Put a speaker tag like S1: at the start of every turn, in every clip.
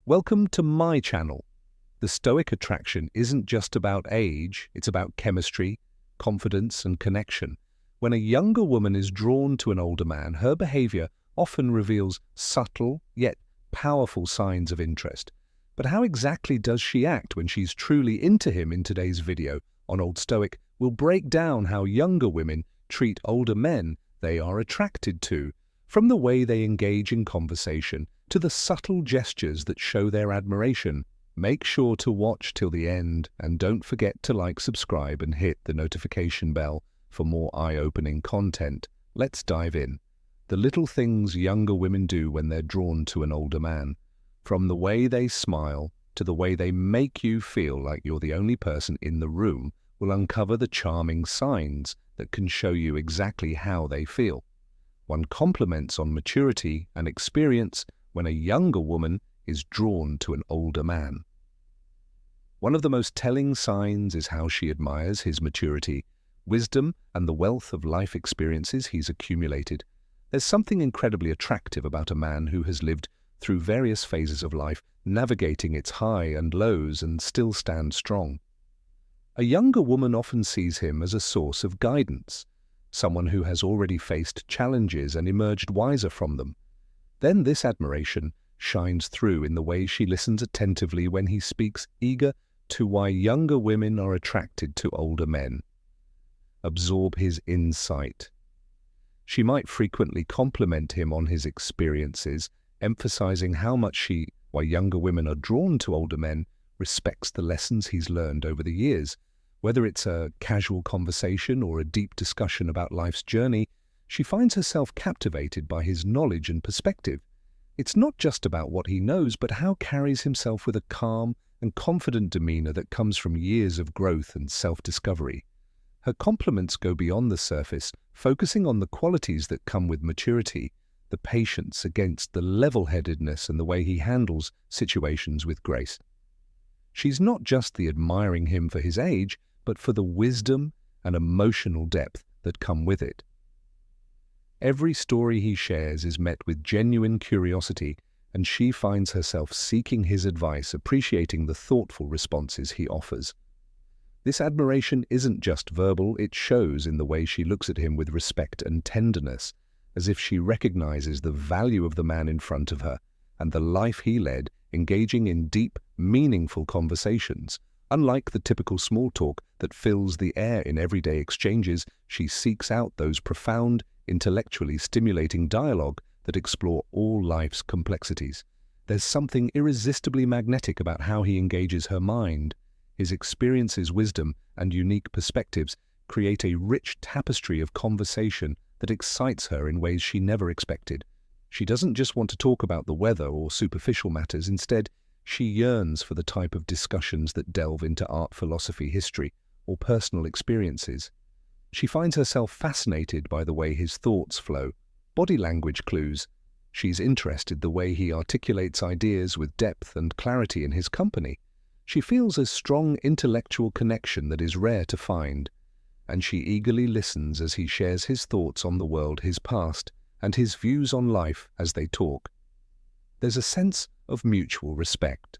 S1: Welcome to my channel. The Stoic attraction isn't just about age, it's about chemistry, confidence, and connection. When a younger woman is drawn to an older man, her behavior often reveals subtle yet powerful signs of interest. But how exactly does she act when she's truly into him? In today's video on Old Stoic, we'll break down how younger women treat older men they are attracted to, from the way they engage in conversation to the subtle gestures that show their admiration. Make sure to watch till the end and don't forget to like, subscribe and hit the notification bell for more eye-opening content. Let's dive in. The little things younger women do when they're drawn to an older man. From the way they smile to the way they make you feel like you're the only person in the room will uncover the charming signs that can show you exactly how they feel. One compliments on maturity and experience when a younger woman is drawn to an older man. One of the most telling signs is how she admires his maturity, wisdom, and the wealth of life experiences he's accumulated. There's something incredibly attractive about a man who has lived through various phases of life, navigating its high and lows, and still stands strong. A younger woman often sees him as a source of guidance, someone who has already faced challenges and emerged wiser from them. Then this admiration shines through in the way she listens attentively when he speaks, eager to why younger women are attracted to older men. Absorb his insight. She might frequently compliment him on his experiences, emphasizing how much why younger women are drawn to older men, respects the lessons he's learned over the years. Whether it's a casual conversation or a deep discussion about life's journey, she finds herself captivated by his knowledge and perspective. It's not just about what he knows, but how he carries himself with a calm and confident demeanor that comes from years of growth and self-discovery. Her compliments go beyond the surface, focusing on the qualities that come with maturity, the patience against the level-headedness and the way he handles situations with grace. She's not just admiring him for his age, but for the wisdom and emotional depth that come with it. Every story he shares is met with genuine curiosity, and she finds herself seeking his advice, appreciating the thoughtful responses he offers. This admiration isn't just verbal, it shows in the way she looks at him with respect and tenderness, as if she recognizes the value of the man in front of her and the life he led, engaging in deep, meaningful conversations. Unlike the typical small talk that fills the air in everyday exchanges, she seeks out those profound, intellectually stimulating dialogue that explore all life's complexities. There's something irresistibly magnetic about how he engages her mind. His experiences, wisdom, and unique perspectives create a rich tapestry of conversation that excites her in ways she never expected. She doesn't just want to talk about the weather or superficial matters. Instead, she yearns for the type of discussions that delve into art, philosophy, history, or personal experiences. She finds herself fascinated by the way his thoughts flow, body language clues. She's interested the way he articulates ideas with depth and clarity in his company. She feels a strong intellectual connection that is rare to find, and she eagerly listens as he shares his thoughts on the world, his past, and his views on life as they talk. There's a sense of mutual respect.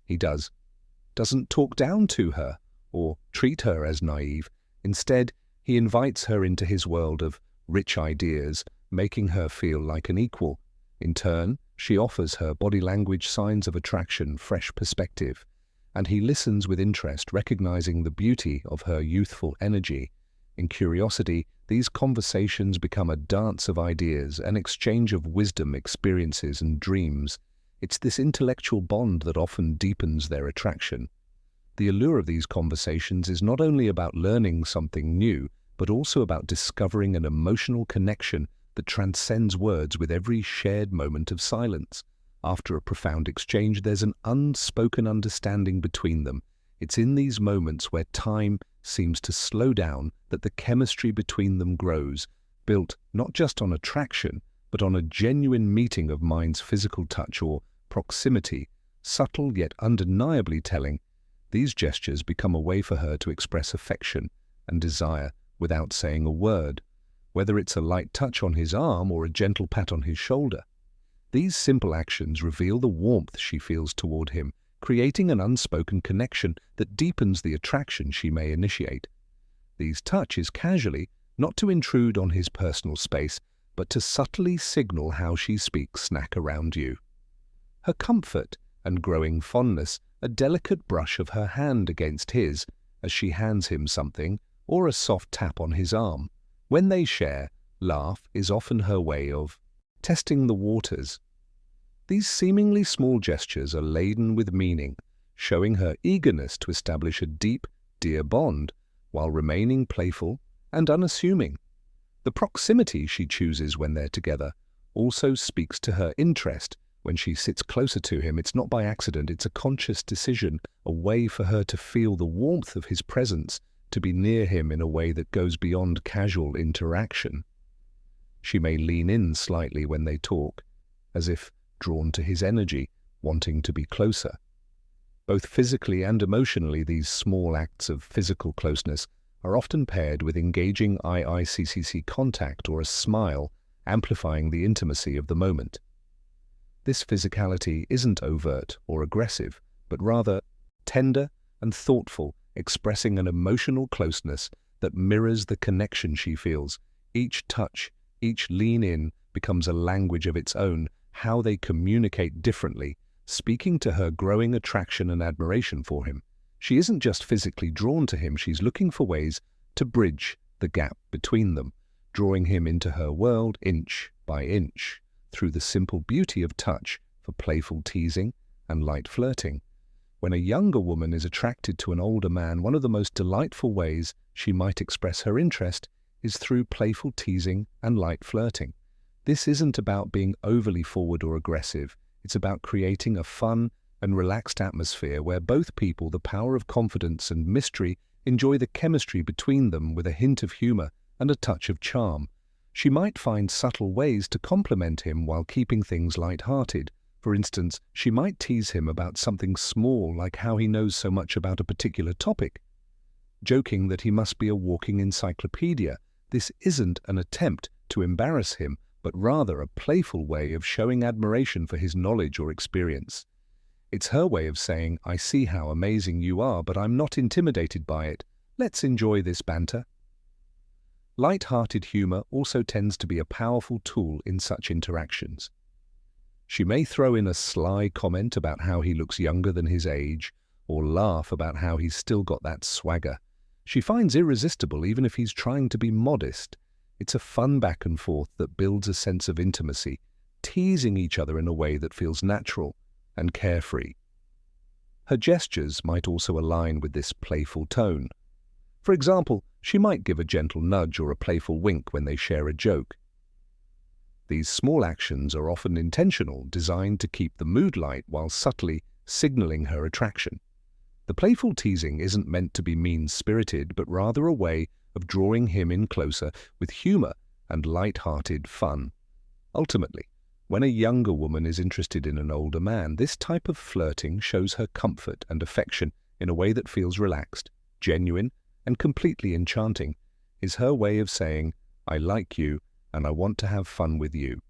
S1: He doesn't talk down to her or treat her as naive. Instead, he invites her into his world of rich ideas, making her feel like an equal. In turn, she offers her body language signs of attraction, fresh perspective, and he listens with interest, recognizing the beauty of her youthful energy. In curiosity, these conversations become a dance of ideas, an exchange of wisdom, experiences, and dreams. It's this intellectual bond that often deepens their attraction. The allure of these conversations is not only about learning something new, but also about discovering an emotional connection that transcends words. With every shared moment of silence, after a profound exchange, there's an unspoken understanding between them. It's in these moments where time seems to slow down that the chemistry between them grows, built not just on attraction, but on a genuine meeting of minds, physical touch or proximity, subtle yet undeniably telling. These gestures become a way for her to express affection and desire without saying a word, whether it's a light touch on his arm or a gentle pat on his shoulder. These simple actions reveal the warmth she feels toward him, creating an unspoken connection that deepens the attraction she may initiate. These touches casually, not to intrude on his personal space, but to subtly signal how she speaks snack around you. Her comfort and growing fondness, a delicate brush of her hand against his as she hands him something, or a soft tap on his arm. When they share, laugh is often her way of testing the waters. These seemingly small gestures are laden with meaning, showing her eagerness to establish a deep, dear bond while remaining playful and unassuming. The proximity she chooses when they're together also speaks to her interest. When she sits closer to him, it's not by accident, it's a conscious decision, a way for her to feel the warmth of his presence, to be near him in a way that goes beyond casual interaction. She may lean in slightly when they talk, as if drawn to his energy, wanting to be closer. Both physically and emotionally, these small acts of physical closeness are often paired with engaging eye-eye contact or a smile, amplifying the intimacy of the moment. This physicality isn't overt or aggressive, but rather tender and thoughtful, expressing an emotional closeness that mirrors the connection she feels. Each touch, each lean in becomes a language of its own, how they communicate differently, speaking to her growing attraction and admiration for him. She isn't just physically drawn to him, she's looking for ways to bridge the gap between them, drawing him into her world inch by inch, through the simple beauty of touch for playful teasing and light flirting. When a younger woman is attracted to an older man, one of the most delightful ways she might express her interest is through playful teasing and light flirting. This isn't about being overly forward or aggressive. It's about creating a fun and relaxed atmosphere where both people, the power of confidence and mystery, enjoy the chemistry between them with a hint of humor and a touch of charm. She might find subtle ways to compliment him while keeping things light-hearted. For instance, she might tease him about something small, like how he knows so much about a particular topic, joking that he must be a walking encyclopedia. This isn't an attempt to embarrass him, but rather a playful way of showing admiration for his knowledge or experience. It's her way of saying, "I see how amazing you are, but I'm not intimidated by it. Let's enjoy this banter." Light-hearted humor also tends to be a powerful tool in such interactions. She may throw in a sly comment about how he looks younger than his age, or laugh about how he's still got that swagger. She finds irresistible even if he's trying to be modest. It's a fun back and forth that builds a sense of intimacy, teasing each other in a way that feels natural and carefree. Her gestures might also align with this playful tone. For example, she might give a gentle nudge or a playful wink when they share a joke. These small actions are often intentional, designed to keep the mood light while subtly signaling her attraction. The playful teasing isn't meant to be mean-spirited, but rather a way of drawing him in closer with humor and light-hearted fun. Ultimately, when a younger woman is interested in an older man, this type of flirting shows her comfort and affection in a way that feels relaxed, genuine, and completely enchanting. Is her way of saying, "I like you and I want to have fun with you."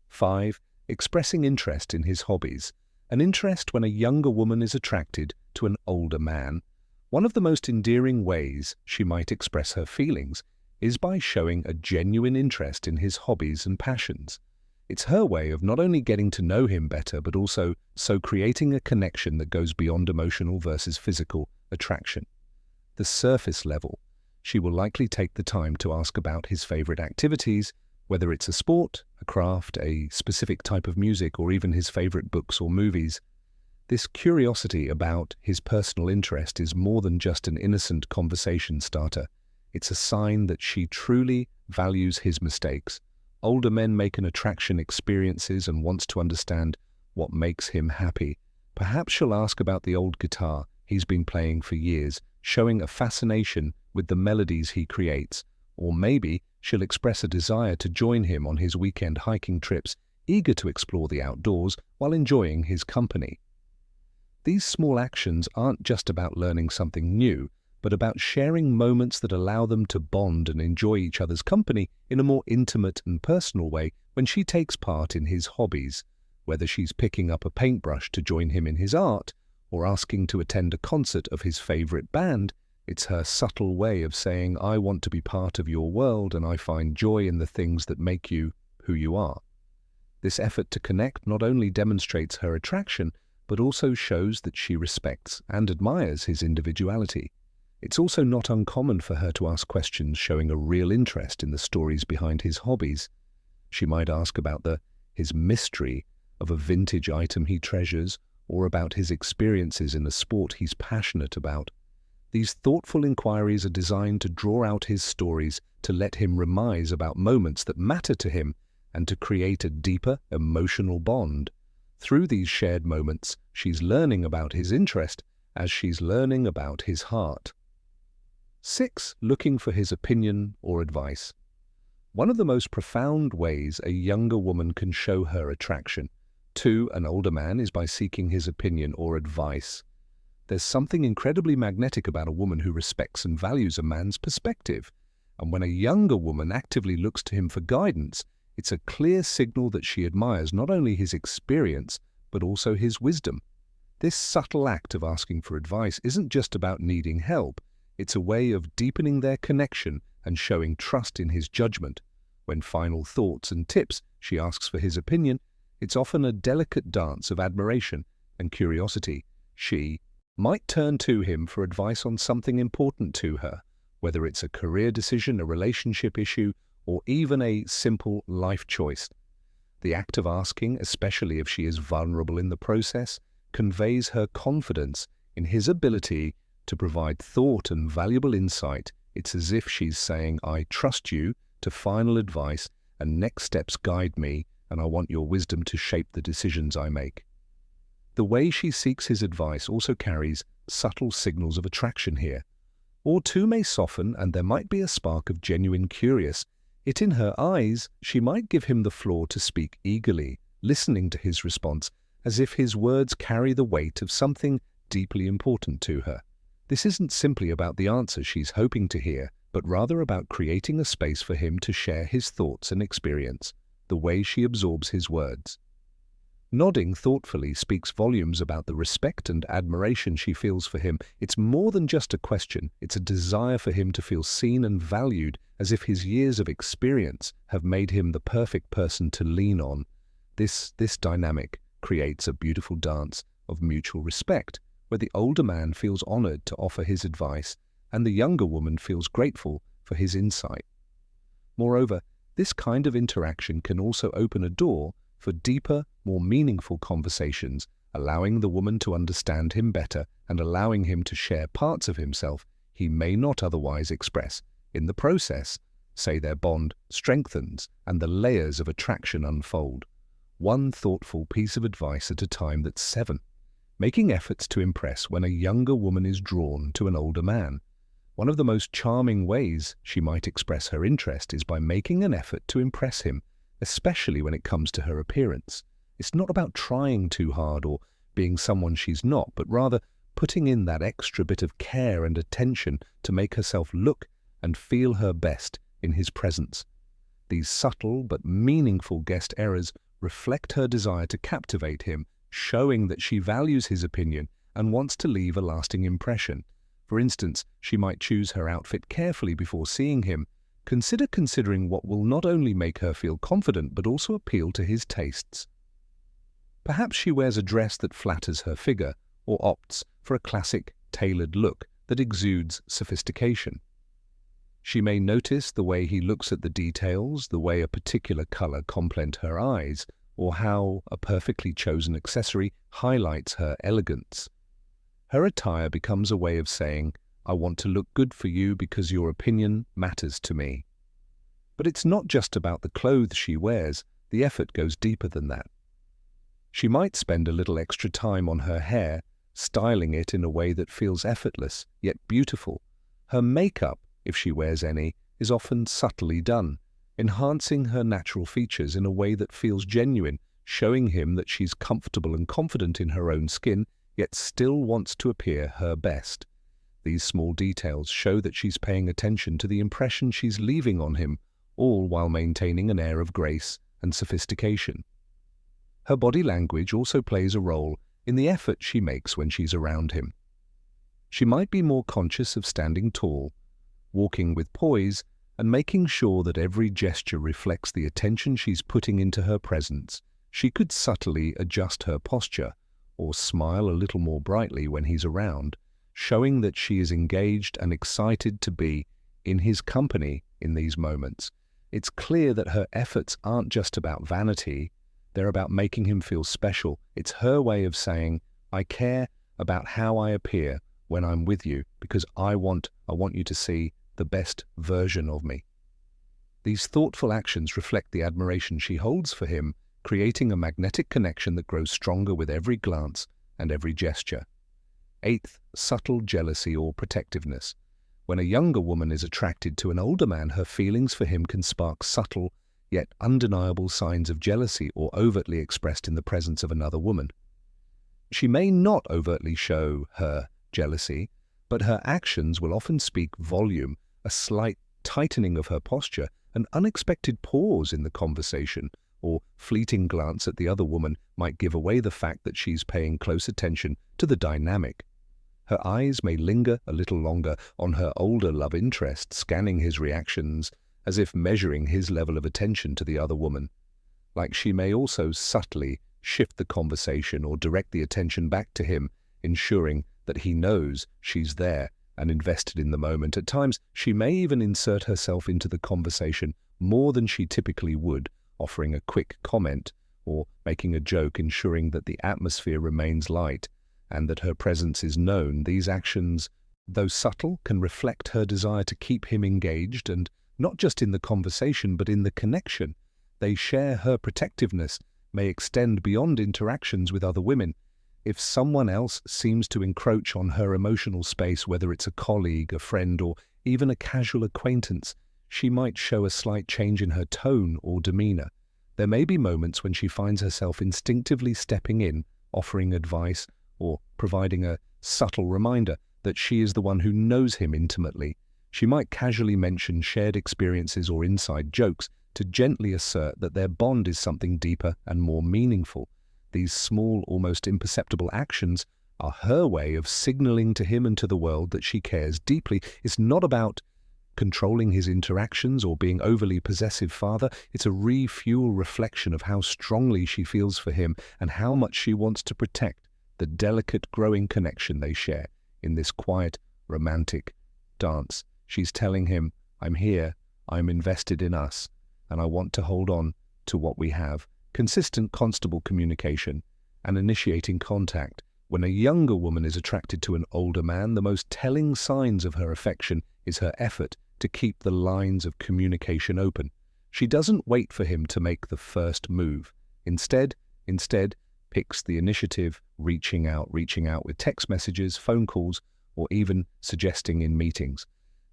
S1: 5. Expressing interest in his hobbies. An interest when a younger woman is attracted to an older man. One of the most endearing ways she might express her feelings is by showing a genuine interest in his hobbies and passions. It's her way of not only getting to know him better, but also creating a connection that goes beyond emotional versus physical attraction. The surface level, she will likely take the time to ask about his favorite activities, whether it's a sport, a craft, a specific type of music, or even his favorite books or movies. This curiosity about his personal interest is more than just an innocent conversation starter. It's a sign that she truly values his mistakes. Older men make an attraction experiences and wants to understand what makes him happy. Perhaps she'll ask about the old guitar he's been playing for years, showing a fascination with the melodies he creates. Or maybe she'll express a desire to join him on his weekend hiking trips, eager to explore the outdoors while enjoying his company. These small actions aren't just about learning something new, but about sharing moments that allow them to bond and enjoy each other's company in a more intimate and personal way When she takes part in his hobbies, whether she's picking up a paintbrush to join him in his art or asking to attend a concert of his favorite band, it's her subtle way of saying, I want to be part of your world and I find joy in the things that make you who you are. This effort to connect not only demonstrates her attraction, but also shows that she respects and admires his individuality. It's also not uncommon for her to ask questions showing a real interest in the stories behind his hobbies. She might ask about his mystery of a vintage item he treasures, or about his experiences in a sport he's passionate about. These thoughtful inquiries are designed to draw out his stories, to let him reminisce about moments that matter to him, and to create a deeper emotional bond. Through these shared moments, she's learning about his interest as she's learning about his heart. 6. Looking for his opinion or advice. One of the most profound ways a younger woman can show her attraction to an older man is by seeking his opinion or advice. There's something incredibly magnetic about a woman who respects and values a man's perspective, and when a younger woman actively looks to him for guidance, it's a clear signal that she admires not only his experience, but also his wisdom. This subtle act of asking for advice isn't just about needing help, it's a way of deepening their connection and showing trust in his judgment. When final thoughts and tips, she asks for his opinion, it's often a delicate dance of admiration and curiosity. She might turn to him for advice on something important to her, whether it's a career decision, a relationship issue, or even a simple life choice. The act of asking, especially if she is vulnerable in the process, conveys her confidence in his ability to provide thought and valuable insight. It's as if she's saying, I trust you to final advice and next steps guide me, and I want your wisdom to shape the decisions I make. The way she seeks his advice also carries subtle signals of attraction here. Or two may soften and there might be a spark of genuine curiosity. Yet in her eyes, she might give him the floor to speak eagerly, listening to his response, as if his words carry the weight of something deeply important to her. This isn't simply about the answer she's hoping to hear, but rather about creating a space for him to share his thoughts and experience, the way she absorbs his words. Nodding thoughtfully speaks volumes about the respect and admiration she feels for him. It's more than just a question, it's a desire for him to feel seen and valued, as if his years of experience have made him the perfect person to lean on. This dynamic creates a beautiful dance of mutual respect, where the older man feels honored to offer his advice and the younger woman feels grateful for his insight. Moreover, this kind of interaction can also open a door for deeper, more meaningful conversations, allowing the woman to understand him better and allowing him to share parts of himself he may not otherwise express. In the process, say their bond strengthens and the layers of attraction unfold. One thoughtful piece of advice at a time. That's 7. Making efforts to impress when a younger woman is drawn to an older man. One of the most charming ways she might express her interest is by making an effort to impress him, especially when it comes to her appearance. It's not about trying too hard or being someone she's not, but rather putting in that extra bit of care and attention to make herself look and feel her best in his presence. These subtle but meaningful guest errors reflect her desire to captivate him, showing that she values his opinion and wants to leave a lasting impression. For instance, she might choose her outfit carefully before seeing him. Considering what will not only make her feel confident but also appeal to his tastes. Perhaps she wears a dress that flatters her figure or opts for a classic, tailored look that exudes sophistication. She may notice the way he looks at the details, the way a particular color complements her eyes, or how a perfectly chosen accessory highlights her elegance. Her attire becomes a way of saying, I want to look good for you because your opinion matters to me. But it's not just about the clothes she wears, the effort goes deeper than that. She might spend a little extra time on her hair, styling it in a way that feels effortless, yet beautiful. Her makeup, if she wears any, is often subtly done, enhancing her natural features in a way that feels genuine, showing him that she's comfortable and confident in her own skin, yet still wants to appear her best. These small details show that she's paying attention to the impression she's leaving on him, all while maintaining an air of grace and sophistication. Her body language also plays a role in the effort she makes when she's around him. She might be more conscious of standing tall, walking with poise, and making sure that every gesture reflects the attention she's putting into her presence. She could subtly adjust her posture or smile a little more brightly when he's around, showing that she is engaged and excited to be in his company in these moments. It's clear that her efforts aren't just about vanity, they're about making him feel special. It's her way of saying, I care about how I appear when I'm with you because I want you to see the best version of me. These thoughtful actions reflect the admiration she holds for him, creating a magnetic connection that grows stronger with every glance and every gesture. Eighth, subtle jealousy or protectiveness. When a younger woman is attracted to an older man, her feelings for him can spark subtle, yet undeniable signs of jealousy or overtly expressed in the presence of another woman. She may not overtly show her jealousy, but her actions will often speak volume. A slight tightening of her posture, an unexpected pause in the conversation, or fleeting glance at the other woman might give away the fact that she's paying close attention to the dynamic. Her eyes may linger a little longer on her older love interest, scanning his reactions as if measuring his level of attention to the other woman. Like she may also subtly shift the conversation or direct the attention back to him, ensuring that he knows she's there and invested in the moment. At times, she may even insert herself into the conversation more than she typically would, offering a quick comment or making a joke, ensuring that the atmosphere remains light and that her presence is known. These actions, though subtle, can reflect her desire to keep him engaged, and not just in the conversation but in the connection they share. Her protectiveness may extend beyond interactions with other women. If someone else seems to encroach on her emotional space, whether it's a colleague, a friend, or even a casual acquaintance, she might show a slight change in her tone or demeanor. There may be moments when she finds herself instinctively stepping in, offering advice, or providing a subtle reminder that she is the one who knows him intimately. She might casually mention shared experiences or inside jokes to gently assert that their bond is something deeper and more meaningful. These small, almost imperceptible actions are her way of signaling to him and to the world that she cares deeply. It's not about controlling his interactions or being overly possessive father. It's a refuel reflection of how strongly she feels for him and how much she wants to protect the delicate, growing connection they share in this quiet, romantic dance. She's telling him, I'm here, I'm invested in us, and I want to hold on to what we have. Consistent, constable communication and initiating contact. When a younger woman is attracted to an older man, the most telling signs of her affection is her effort to keep the lines of communication open. She doesn't wait for him to make the first move. Instead, picks the initiative, reaching out with text messages, phone calls, or even suggesting in meetings.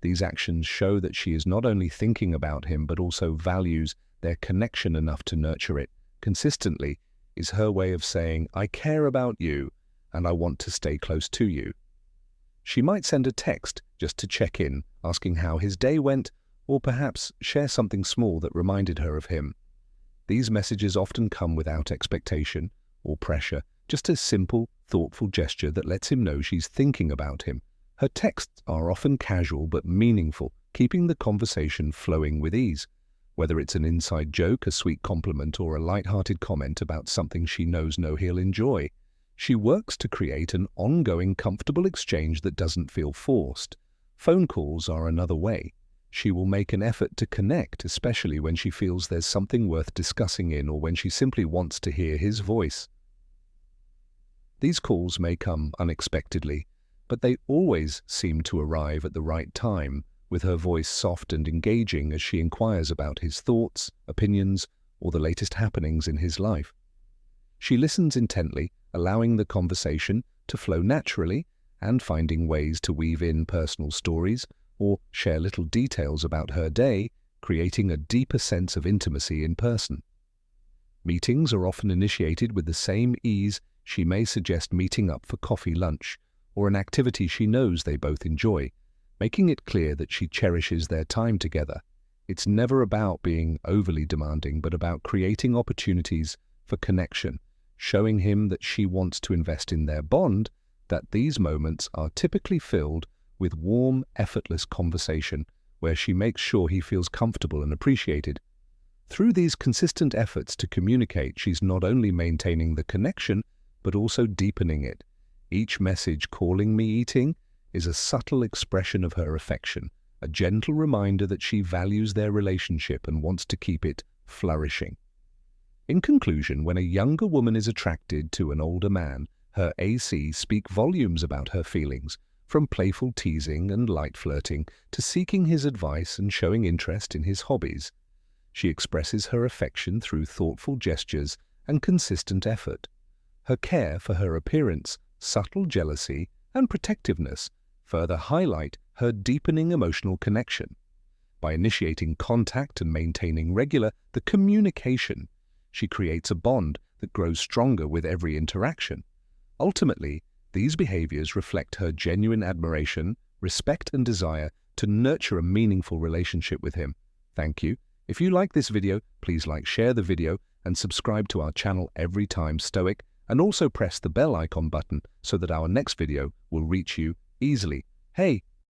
S1: These actions show that she is not only thinking about him, but also values their connection enough to nurture it. Consistently is her way of saying, I care about you and I want to stay close to you. She might send a text just to check in, asking how his day went, or perhaps share something small that reminded her of him. These messages often come without expectation or pressure, just a simple, thoughtful gesture that lets him know she's thinking about him. Her texts are often casual but meaningful, keeping the conversation flowing with ease. Whether it's an inside joke, a sweet compliment, or a light-hearted comment about something she knows he'll enjoy, she works to create an ongoing, comfortable exchange that doesn't feel forced. Phone calls are another way. She will make an effort to connect, especially when she feels there's something worth discussing or when she simply wants to hear his voice. These calls may come unexpectedly, but they always seem to arrive at the right time, with her voice soft and engaging as she inquires about his thoughts, opinions, or the latest happenings in his life. She listens intently, allowing the conversation to flow naturally and finding ways to weave in personal stories or share little details about her day, creating a deeper sense of intimacy in person. Meetings are often initiated with the same ease. She may suggest meeting up for coffee, lunch, or an activity she knows they both enjoy, making it clear that she cherishes their time together. It's never about being overly demanding, but about creating opportunities for connection, showing him that she wants to invest in their bond, that these moments are typically filled with warm, effortless conversation where she makes sure he feels comfortable and appreciated. Through these consistent efforts to communicate, she's not only maintaining the connection, but also deepening it. Each message calling me eating is a subtle expression of her affection, a gentle reminder that she values their relationship and wants to keep it flourishing. In conclusion, when a younger woman is attracted to an older man, her AC speak volumes about her feelings, from playful teasing and light flirting to seeking his advice and showing interest in his hobbies. She expresses her affection through thoughtful gestures and consistent effort. Her care for her appearance, subtle jealousy, and protectiveness further highlight her deepening emotional connection. By initiating contact and maintaining the communication, she creates a bond that grows stronger with every interaction. Ultimately, these behaviors reflect her genuine admiration, respect, and desire to nurture a meaningful relationship with him. Thank you. If you like this video, please share the video, and subscribe to our channel every time Stoic, and also press the bell icon button so that our next video will reach you easily. Hey,